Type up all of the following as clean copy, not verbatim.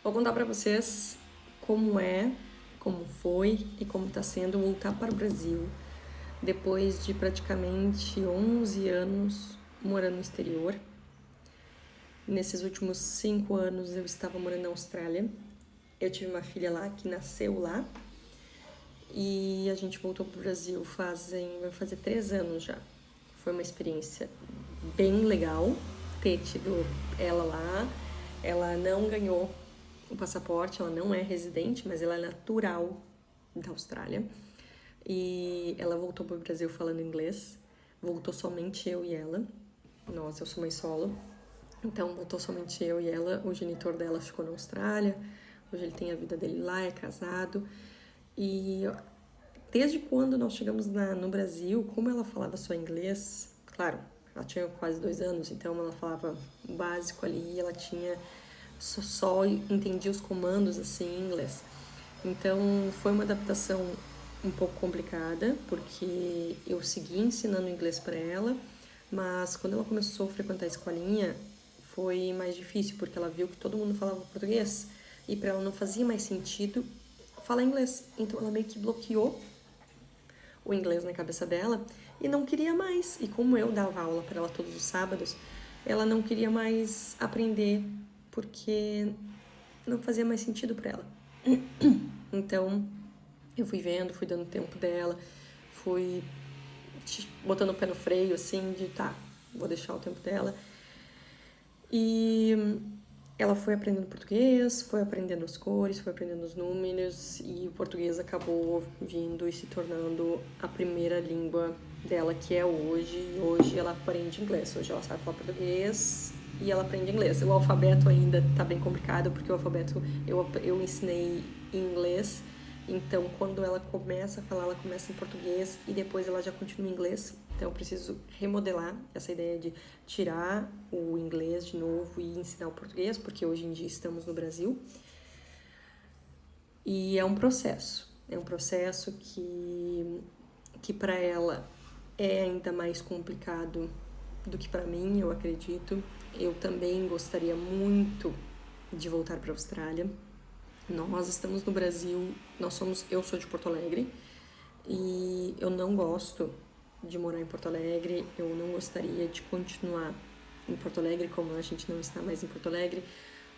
Vou contar para vocês como é, como foi e como está sendo voltar para o Brasil depois de praticamente 11 anos morando no exterior. Nesses últimos 5 anos eu estava morando na Austrália. Eu tive uma filha lá que nasceu lá e a gente voltou para o Brasil vai fazer 3 anos já. Foi uma experiência bem legal ter tido ela lá. Ela não ganhou o passaporte, ela não é residente, mas ela é natural da Austrália. E ela voltou para o Brasil falando inglês. Voltou somente eu e ela. Nossa, eu sou mãe solo. Então voltou somente eu e ela. O genitor dela ficou na Austrália. Hoje ele tem a vida dele lá, é casado. E desde quando nós chegamos no Brasil, como ela falava só inglês, claro, ela tinha quase 2 anos, então ela falava o básico ali, ela tinha só entendia os comandos assim em inglês. Então foi uma adaptação um pouco complicada, porque eu segui ensinando inglês para ela, mas quando ela começou a frequentar a escolinha, foi mais difícil, porque ela viu que todo mundo falava português e para ela não fazia mais sentido falar inglês. Então ela meio que bloqueou o inglês na cabeça dela e não queria mais. E como eu dava aula para ela todos os sábados, ela não queria mais aprender porque não fazia mais sentido para ela. Então, eu fui vendo, fui dando tempo dela, fui botando o pé no freio, assim, de tá, vou deixar o tempo dela. E ela foi aprendendo português, foi aprendendo as cores, foi aprendendo os números e o português acabou vindo e se tornando a primeira língua dela, que é hoje. E hoje ela aprende inglês, hoje ela sabe falar português e ela aprende inglês. O alfabeto ainda tá bem complicado, porque o alfabeto eu ensinei em inglês, então quando ela começa a falar, ela começa em português e depois ela já continua em inglês. Então eu preciso remodelar essa ideia de tirar o inglês de novo e ensinar o português, porque hoje em dia estamos no Brasil. E é um processo que para ela é ainda mais complicado do que para mim, eu acredito. Eu também gostaria muito de voltar para a Austrália. Nós estamos no Brasil, eu sou de Porto Alegre e eu não gosto de morar em Porto Alegre, eu não gostaria de continuar em Porto Alegre, como a gente não está mais em Porto Alegre.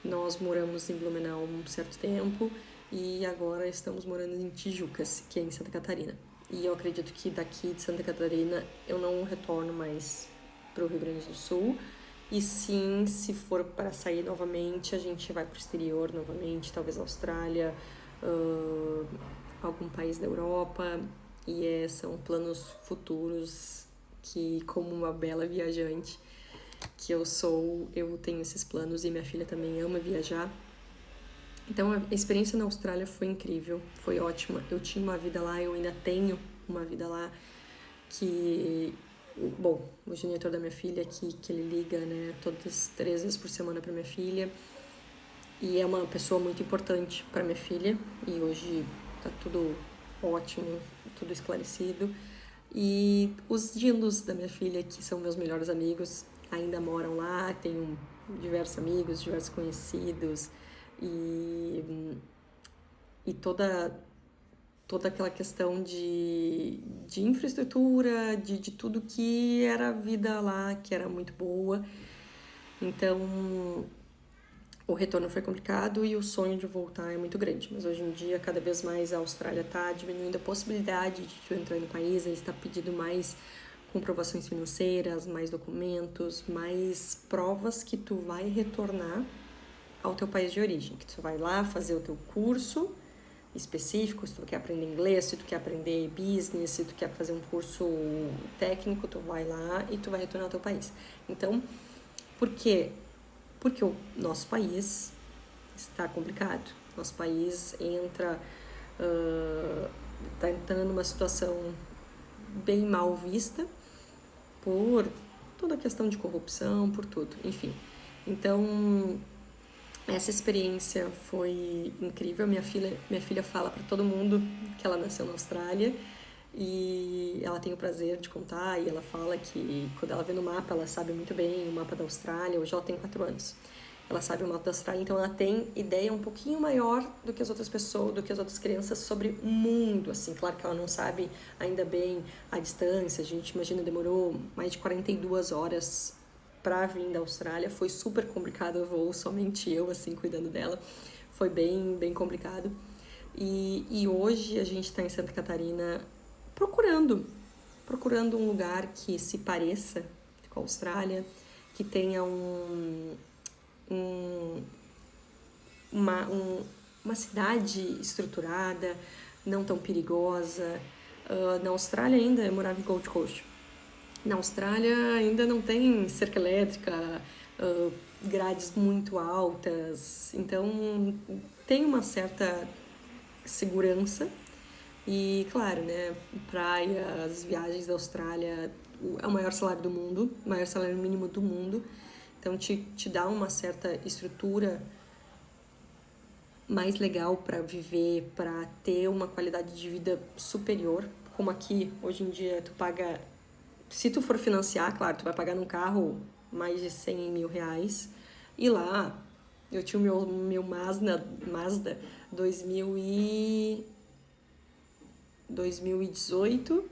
Nós moramos em Blumenau há um certo tempo e agora estamos morando em Tijucas, que é em Santa Catarina. E eu acredito que daqui de Santa Catarina eu não retorno mais para o Rio Grande do Sul. E sim, se for para sair novamente, a gente vai para o exterior novamente, talvez Austrália, algum país da Europa. E são planos futuros que, como uma bela viajante que eu tenho esses planos e minha filha também ama viajar. Então a experiência na Austrália foi incrível, foi ótima. Eu tinha uma vida lá, eu ainda tenho uma vida lá que, bom, o genitor da minha filha que ele liga, né, todas 3 vezes por semana para minha filha. E é uma pessoa muito importante para minha filha e hoje tá tudo ótimo, tudo esclarecido. E os Dilos da minha filha, que são meus melhores amigos, ainda moram lá, tenho diversos amigos, diversos conhecidos e toda aquela questão de infraestrutura, de tudo que era a vida lá, que era muito boa. Então, o retorno foi complicado e o sonho de voltar é muito grande. Mas hoje em dia, cada vez mais a Austrália está diminuindo a possibilidade de tu entrar no país, ele está pedindo mais comprovações financeiras, mais documentos, mais provas que tu vai retornar ao teu país de origem, que tu vai lá fazer o teu curso específico, se tu quer aprender inglês, se tu quer aprender business, se tu quer fazer um curso técnico, tu vai lá e tu vai retornar ao teu país. Então, por quê? Porque o nosso país está complicado. Nosso país está entrando numa situação bem mal vista por toda a questão de corrupção, por tudo, enfim. Então, essa experiência foi incrível. Minha filha fala para todo mundo que ela nasceu na Austrália e ela tem o prazer de contar, e ela fala que quando ela vê no mapa, ela sabe muito bem o mapa da Austrália. Hoje ela tem 4 anos. ela sabe o mapa da Austrália, então ela tem ideia um pouquinho maior do que as outras pessoas, do que as outras crianças sobre o mundo, assim. Claro que ela não sabe ainda bem a distância, a gente imagina, demorou mais de 42 horas para vir da Austrália, foi super complicado o voo, somente eu, assim, cuidando dela, foi bem complicado. E hoje a gente está em Santa Catarina procurando um lugar que se pareça com a Austrália, que tenha uma cidade estruturada, não tão perigosa. Na Austrália ainda, eu morava em Gold Coast, na Austrália ainda não tem cerca elétrica, grades muito altas, então tem uma certa segurança. E claro, né, praias, viagens da Austrália, é o maior salário do mundo, o maior salário mínimo do mundo, então te dá uma certa estrutura mais legal para viver, para ter uma qualidade de vida superior, como aqui, hoje em dia, tu paga, se tu for financiar, claro, tu vai pagar num carro mais de 100 mil reais, e lá, eu tinha o meu Mazda 2018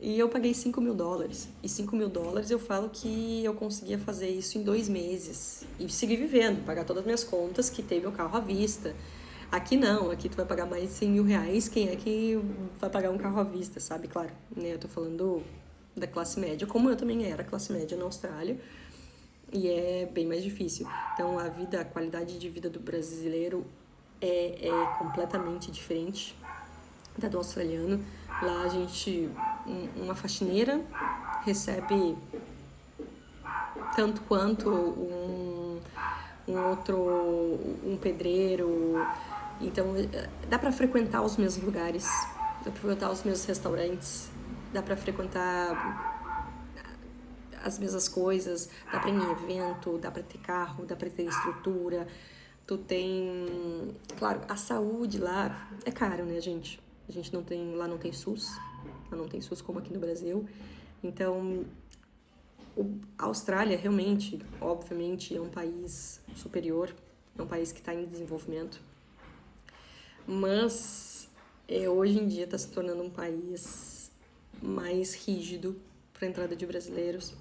e eu paguei 5 mil dólares. E 5 mil dólares eu falo que eu conseguia fazer isso em 2 meses e seguir vivendo, pagar todas as minhas contas, que ter meu carro à vista. Aqui não, aqui tu vai pagar mais de 100 mil reais, quem é que vai pagar um carro à vista, sabe? Claro, né? Eu tô falando da classe média, como eu também era classe média na Austrália, e é bem mais difícil. Então a qualidade de vida do brasileiro é completamente diferente da do australiano. Lá a gente, uma faxineira recebe tanto quanto um pedreiro. Então dá para frequentar os mesmos lugares, dá para frequentar os mesmos restaurantes, dá para frequentar as mesmas coisas, dá para ir em evento, dá para ter carro, dá para ter estrutura. Tu tem, claro, a saúde lá é caro, né, gente? A gente não tem, lá não tem SUS, lá não tem SUS como aqui no Brasil. Então, a Austrália realmente, obviamente, é um país superior, é um país que está em desenvolvimento, mas hoje em dia está se tornando um país mais rígido para a entrada de brasileiros.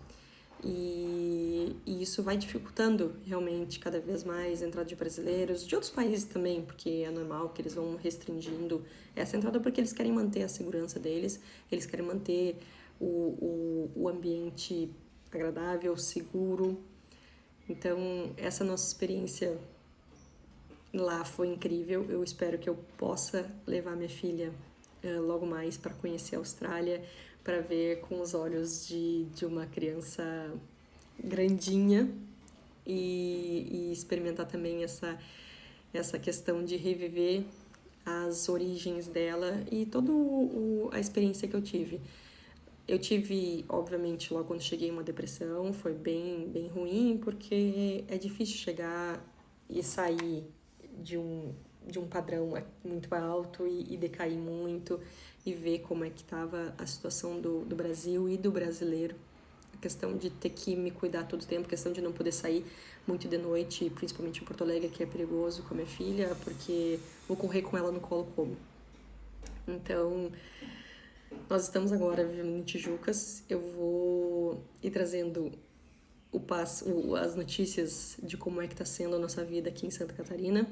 E isso vai dificultando realmente cada vez mais a entrada de brasileiros, de outros países também, porque é normal que eles vão restringindo essa entrada porque eles querem manter a segurança deles, eles querem manter o ambiente agradável, seguro. Então, essa nossa experiência lá foi incrível. Eu espero que eu possa levar minha filha logo mais para conhecer a Austrália, para ver com os olhos de uma criança grandinha e experimentar também essa questão de reviver as origens dela e toda a experiência que eu tive. Eu tive, obviamente, logo quando cheguei, uma depressão, foi bem ruim, porque é difícil chegar e sair de um padrão muito alto e decair muito e ver como é que estava a situação do Brasil e do brasileiro. A questão de ter que me cuidar todo o tempo, a questão de não poder sair muito de noite, principalmente em Porto Alegre, que é perigoso com a minha filha, porque vou correr com ela no colo como. Então, nós estamos agora vivendo em Tijucas. Eu vou ir trazendo as notícias de como é que está sendo a nossa vida aqui em Santa Catarina.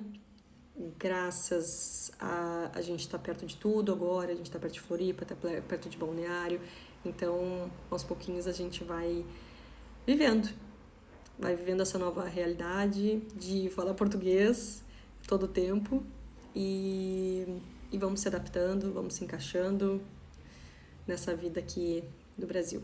Graças a gente estar perto de tudo agora, a gente está perto de Floripa, está perto de Balneário, então aos pouquinhos a gente vai vivendo essa nova realidade de falar português todo o tempo e vamos se adaptando, vamos se encaixando nessa vida aqui do Brasil.